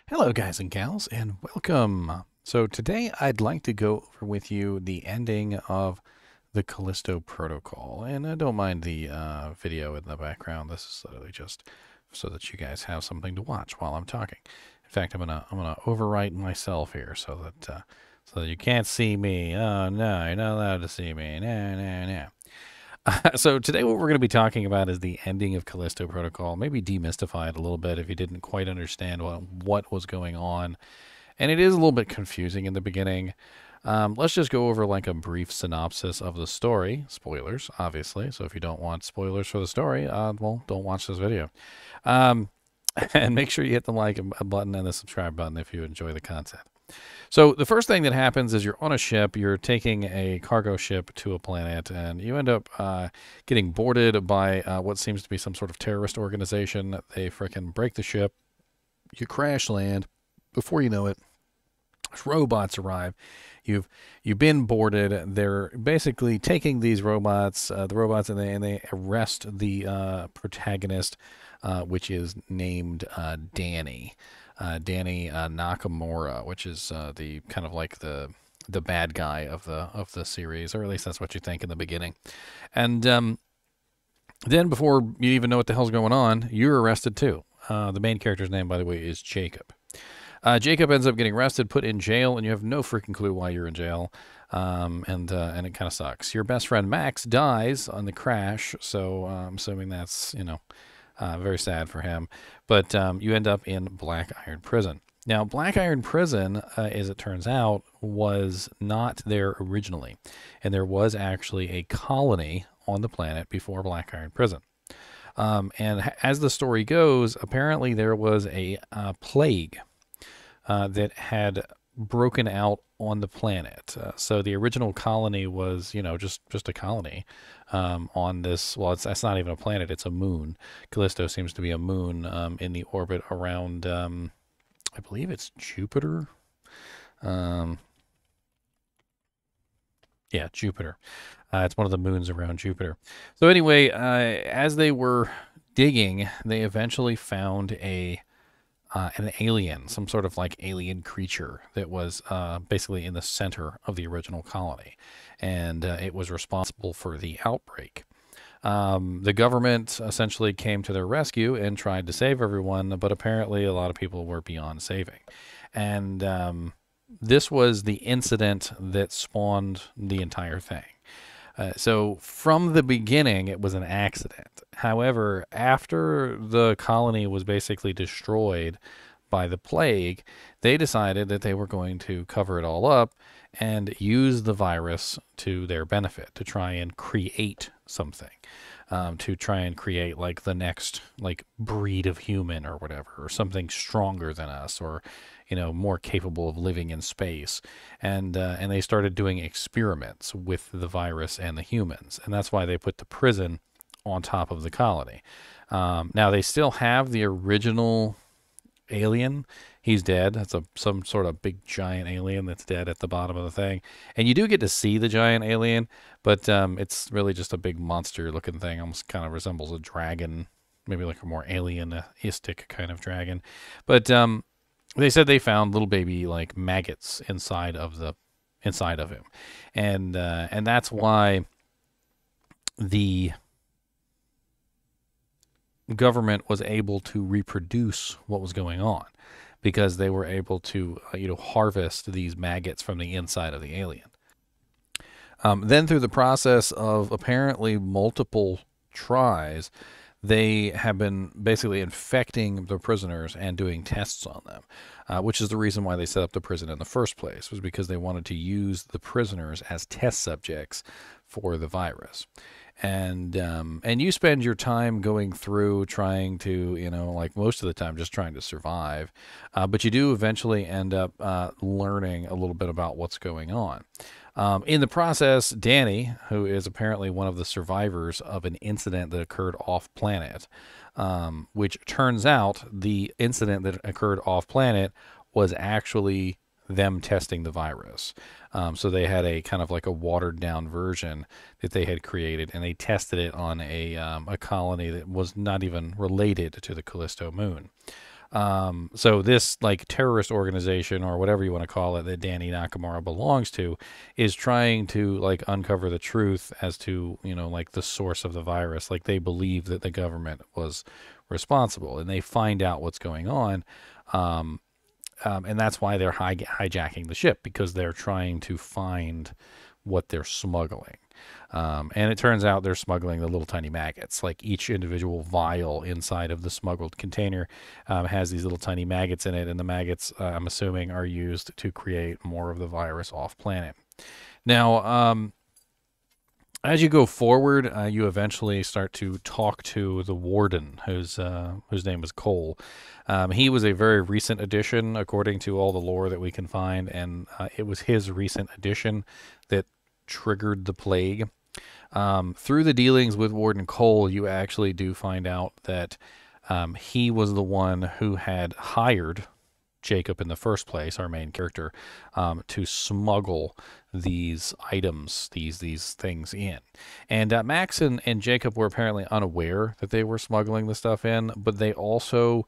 Hello, guys and gals, and welcome. So today I'd like to go over with you the ending of the Callisto Protocol, and don't mind the video in the background. This is literally just so that you guys have something to watch while I'm talking. In fact, I'm gonna overwrite myself here so that you can't see me. Oh no, you're not allowed to see me. No, no, no. So today what we're going to be talking about is the ending of Callisto Protocol. Maybe demystify it a little bit if you didn't quite understand what was going on. And it is a little bit confusing in the beginning. Let's just go over like a brief synopsis of the story. Spoilers, obviously. So if you don't want spoilers for the story, well, don't watch this video. And make sure you hit the like button and the subscribe button if you enjoy the content. So the first thing that happens is you're on a ship, you're taking a cargo ship to a planet, and you end up getting boarded by what seems to be some sort of terrorist organization. They frickin' break the ship, you crash land. Before you know it, robots arrive. You've been boarded. They're basically taking these robots, and they arrest the protagonist, which is named Danny. Danny Nakamura, which is the kind of like the bad guy of the series, or at least that's what you think in the beginning. And then before you even know what the hell's going on, you're arrested too. The main character's name, by the way, is Jacob. Jacob ends up getting arrested, put in jail, and you have no freaking clue why you're in jail. And it kind of sucks. Your best friend Max dies on the crash, so I'm assuming that's, very sad for him. But you end up in Black Iron Prison. Now, Black Iron Prison, as it turns out, was not there originally. And there was actually a colony on the planet before Black Iron Prison. And as the story goes, apparently there was a plague that had broken out on the planet. So the original colony was, just a colony on this. Well, it's not even a planet; it's a moon. Callisto seems to be a moon in the orbit around. I believe it's Jupiter. Yeah, Jupiter. It's one of the moons around Jupiter. So anyway, as they were digging, they eventually found an alien, some sort of like alien creature that was basically in the center of the original colony, and it was responsible for the outbreak. The government essentially came to their rescue and tried to save everyone, but apparently a lot of people were beyond saving. And this was the incident that spawned the entire thing. So from the beginning, it was an accident. However, after the colony was basically destroyed by the plague, they decided that they were going to cover it all up and use the virus to their benefit, to try and create something, to try and create like the next like breed of human or whatever, or something stronger than us, or more capable of living in space. And they started doing experiments with the virus and the humans, and that's why they put the prison on top of the colony. Now they still have the original alien. He's dead. That's some sort of big giant alien that's dead at the bottom of the thing. And you do get to see the giant alien, but it's really just a big monster looking thing. Almost kind of resembles a dragon, maybe like a more alienistic kind of dragon. But they said they found little baby like maggots inside of him, and that's why the government was able to reproduce what was going on, because they were able to harvest these maggots from the inside of the alien. Then through the process of apparently multiple tries, they have been basically infecting the prisoners and doing tests on them, which is the reason why they set up the prison in the first place, was because they wanted to use the prisoners as test subjects for the virus. And you spend your time going through trying to, like most of the time, just trying to survive. But you do eventually end up learning a little bit about what's going on. In the process, Danny, who is apparently one of the survivors of an incident that occurred off planet, which turns out the incident that occurred off planet was actually them testing the virus. So they had a kind of like a watered down version that they had created, and they tested it on a colony that was not even related to the Callisto moon. So this like terrorist organization or whatever you want to call it that Danny Nakamura belongs to is trying to like uncover the truth as to, like the source of the virus. Like they believe that the government was responsible and they find out what's going on. And that's why they're hijacking the ship, because they're trying to find what they're smuggling. And it turns out they're smuggling the little tiny maggots. Like each individual vial inside of the smuggled container has these little tiny maggots in it, and the maggots, I'm assuming, are used to create more of the virus off planet. Now, as you go forward, you eventually start to talk to the warden, whose name is Cole. He was a very recent addition, according to all the lore that we can find, and it was his recent addition that triggered the plague. Through the dealings with Warden Cole, you actually do find out that he was the one who had hired Jacob in the first place, our main character, to smuggle these items, these things in. And Max and Jacob were apparently unaware that they were smuggling the stuff in, but they also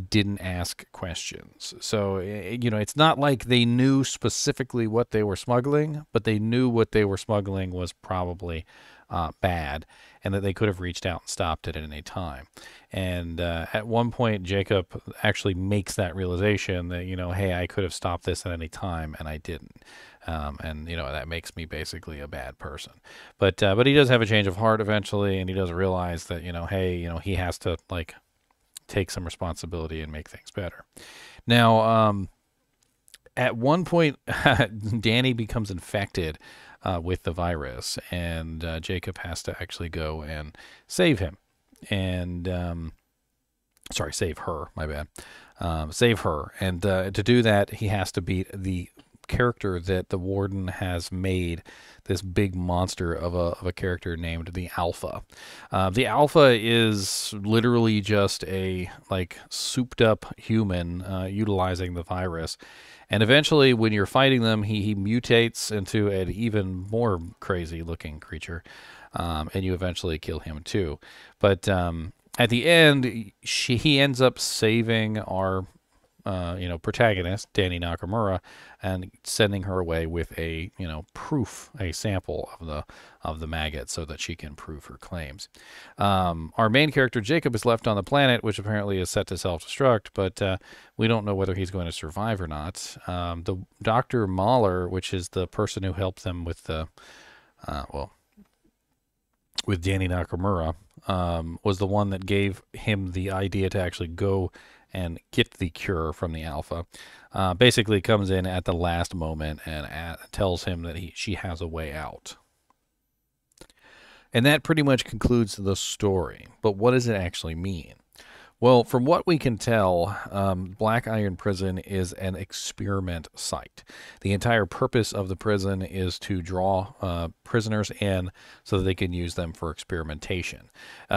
didn't ask questions. So, it's not like they knew specifically what they were smuggling, but they knew what they were smuggling was probably bad, and that they could have reached out and stopped it at any time. And at one point, Jacob actually makes that realization that, hey, I could have stopped this at any time, and I didn't. And that makes me basically a bad person. But he does have a change of heart eventually, and he does realize that, hey, he has to like take some responsibility and make things better. Now, at one point, Danny becomes infected with the virus, and Jacob has to actually go and save him. And save her. My bad. Save her, and to do that, he has to beat the character that the warden has made, this big monster of a character named the Alpha. The Alpha is literally just a like souped up human utilizing the virus. And eventually, when you're fighting them, he mutates into an even more crazy looking creature. And you eventually kill him too. But at the end, he ends up saving our protagonist, Danny Nakamura, and sending her away with a sample of the maggot so that she can prove her claims. Our main character Jacob is left on the planet, which apparently is set to self-destruct, but we don't know whether he's going to survive or not. The Dr. Mahler, which is the person who helped them with the with Danny Nakamura, was the one that gave him the idea to actually go and get the cure from the Alpha. Basically comes in at the last moment and tells him that she has a way out. And that pretty much concludes the story. But what does it actually mean? Well, from what we can tell, Black Iron Prison is an experiment site. The entire purpose of the prison is to draw prisoners in so that they can use them for experimentation.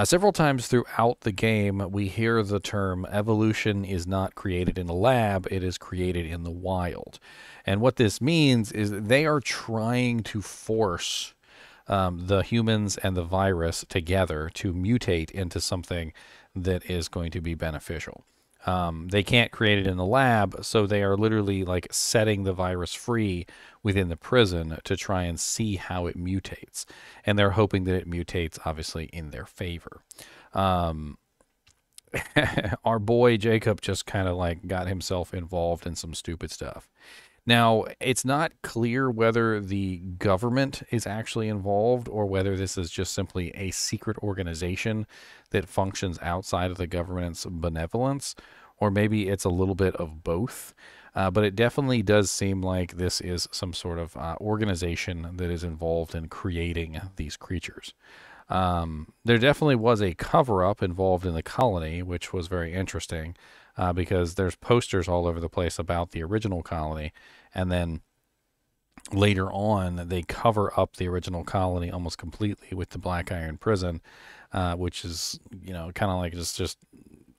Several times throughout the game, we hear the term evolution is not created in the lab, it is created in the wild. And what this means is they are trying to force the humans and the virus together to mutate into something that is going to be beneficial. They can't create it in the lab, so they are literally like setting the virus free within the prison to try and see how it mutates. And they're hoping that it mutates, obviously, in their favor. Our boy Jacob just kind of like got himself involved in some stupid stuff. Now, it's not clear whether the government is actually involved or whether this is just simply a secret organization that functions outside of the government's benevolence, or maybe it's a little bit of both. But it definitely does seem like this is some sort of organization that is involved in creating these creatures. There definitely was a cover-up involved in the colony, which was very interesting. Because there's posters all over the place about the original colony, and then later on they cover up the original colony almost completely with the Black Iron Prison, which is kind of like just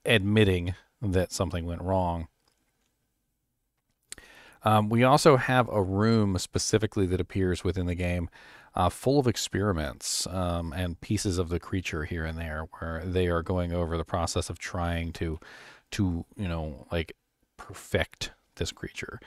admitting that something went wrong. We also have a room specifically that appears within the game full of experiments and pieces of the creature here and there, where they are going over the process of trying to to, like perfect this creature.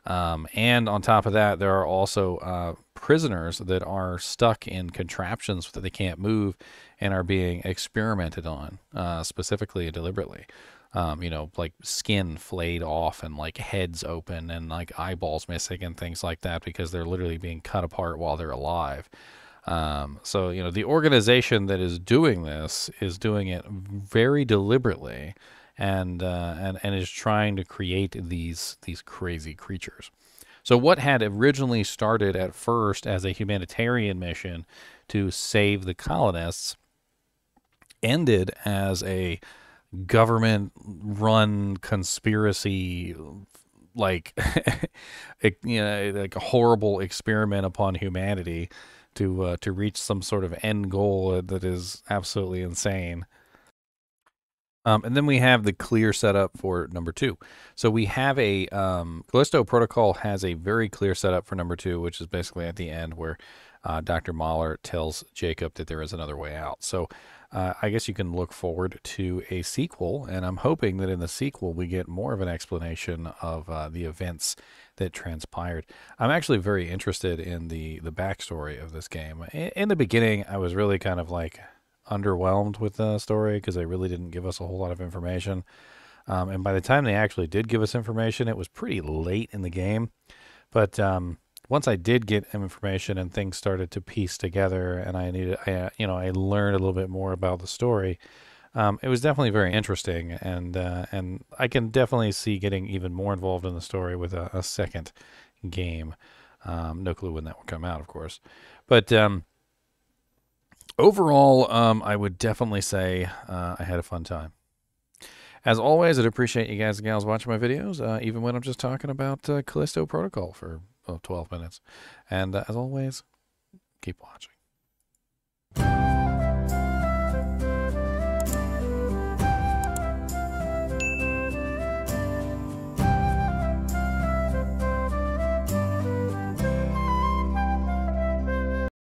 And on top of that, there are also prisoners that are stuck in contraptions that they can't move and are being experimented on, specifically and deliberately. Like skin flayed off and like heads open and like eyeballs missing and things like that because they're literally being cut apart while they're alive. So the organization that is doing this is doing it very deliberately, and is trying to create these crazy creatures. So what had originally started at first as a humanitarian mission to save the colonists ended as a government-run conspiracy, like like a horrible experiment upon humanity to reach some sort of end goal that is absolutely insane. And then we have the clear setup for number 2. So we have a Callisto Protocol has a very clear setup for number 2, which is basically at the end where Dr. Mahler tells Jacob that there is another way out. So I guess you can look forward to a sequel, and I'm hoping that in the sequel we get more of an explanation of the events that transpired. I'm actually very interested in the backstory of this game. In the beginning, I was really kind of like underwhelmed with the story because they really didn't give us a whole lot of information. And by the time they actually did give us information, it was pretty late in the game. But once I did get information and things started to piece together, and I learned a little bit more about the story. It was definitely very interesting, and I can definitely see getting even more involved in the story with a second game. No clue when that will come out, of course, but overall, I would definitely say I had a fun time. As always, I'd appreciate you guys and gals watching my videos, even when I'm just talking about Callisto Protocol for 12 minutes. And as always, keep watching.